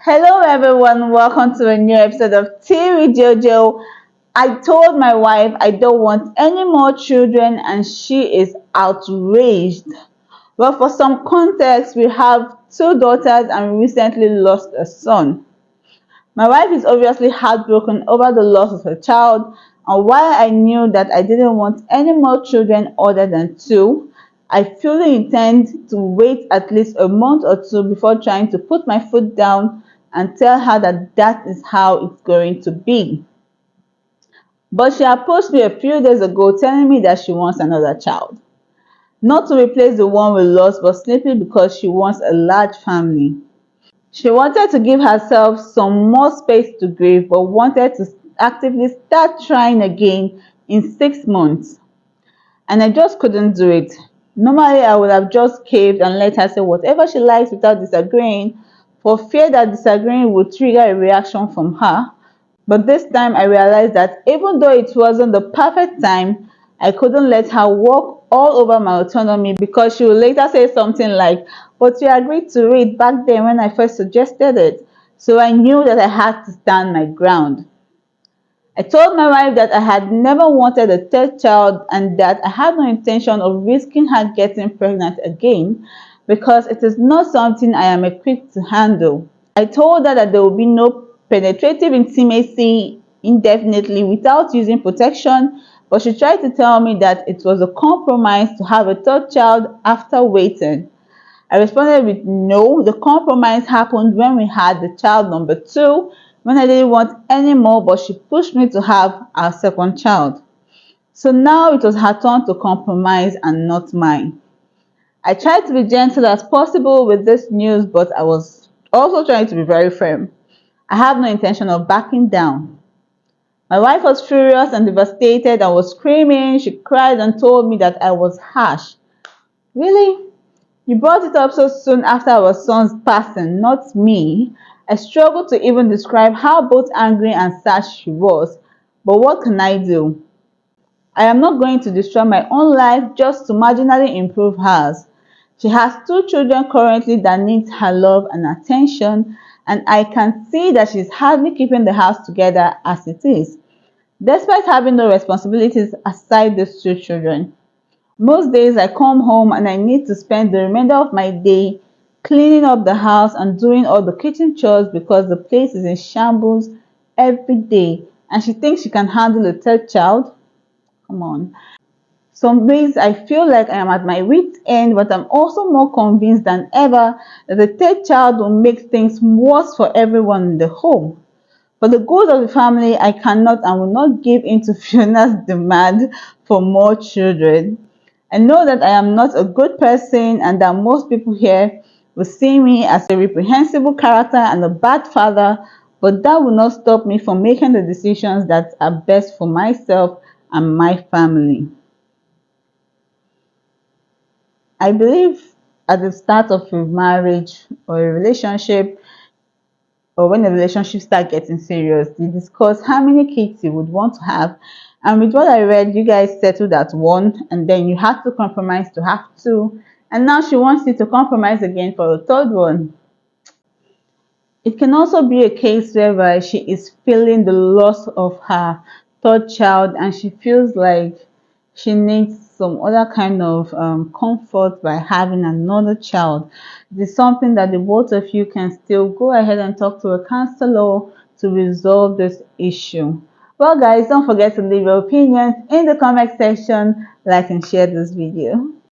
Hello everyone, welcome to a new episode of Tea with JoJo. I told my wife I don't want any more children and she is outraged. Well, for some context, we have two daughters and we recently lost a son. My wife is obviously heartbroken over the loss of her child, and while I knew that I didn't want any more children other than two, I fully intend to wait at least a month or two before trying to put my foot down and tell her that that is how it's going to be. But she approached me a few days ago telling me that she wants another child. Not to replace the one we lost, but simply because she wants a large family. She wanted to give herself some more space to grieve, but wanted to actively start trying again in 6 months. And I just couldn't do it. Normally, I would have just caved and let her say whatever she likes without disagreeing, for fear that disagreeing would trigger a reaction from her. But this time I realized that even though it wasn't the perfect time, I couldn't let her walk all over my autonomy because she would later say something like, "But you agreed to it back then when I first suggested it." So I knew that I had to stand my ground. I told my wife that I had never wanted a third child and that I had no intention of risking her getting pregnant again because it is not something I am equipped to handle. I told her that there would be no penetrative intimacy indefinitely without using protection, but she tried to tell me that it was a compromise to have a third child after waiting. I responded with no. The compromise happened when we had the child number two, when I didn't want any more, but she pushed me to have our second child. So now it was her turn to compromise and not mine. I tried to be gentle as possible with this news, but I was also trying to be very firm. I have no intention of backing down. My wife was furious and devastated and was screaming. She cried and told me that I was harsh. Really? You brought it up so soon after our son's passing, not me. I struggled to even describe how both angry and sad she was. But what can I do? I am not going to destroy my own life just to marginally improve hers. She has two children currently that need her love and attention, and I can see that she's hardly keeping the house together as it is, despite having no responsibilities aside these two children. Most days I come home and I need to spend the remainder of my day cleaning up the house and doing all the kitchen chores because the place is in shambles every day, and she thinks she can handle a third child. Come on. Some days I feel like I am at my wit's end, but I'm also more convinced than ever that the third child will make things worse for everyone in the home. For the good of the family, I cannot and will not give in to Fiona's demand for more children. I know that I am not a good person and that most people here will see me as a reprehensible character and a bad father, but that will not stop me from making the decisions that are best for myself and my family. I believe at the start of a marriage or a relationship, or when the relationship start getting serious, you discuss how many kids you would want to have. And with what I read, you guys settled at one, and then you had to compromise to have two, and now she wants you to compromise again for a third one. It can also be a case whereby she is feeling the loss of her third child and she feels like she needs some other kind of comfort by having another child. This is something that the both of you can still go ahead and talk to a counselor to resolve this issue. Well, guys, don't forget to leave your opinions in the comment section, like and share this video.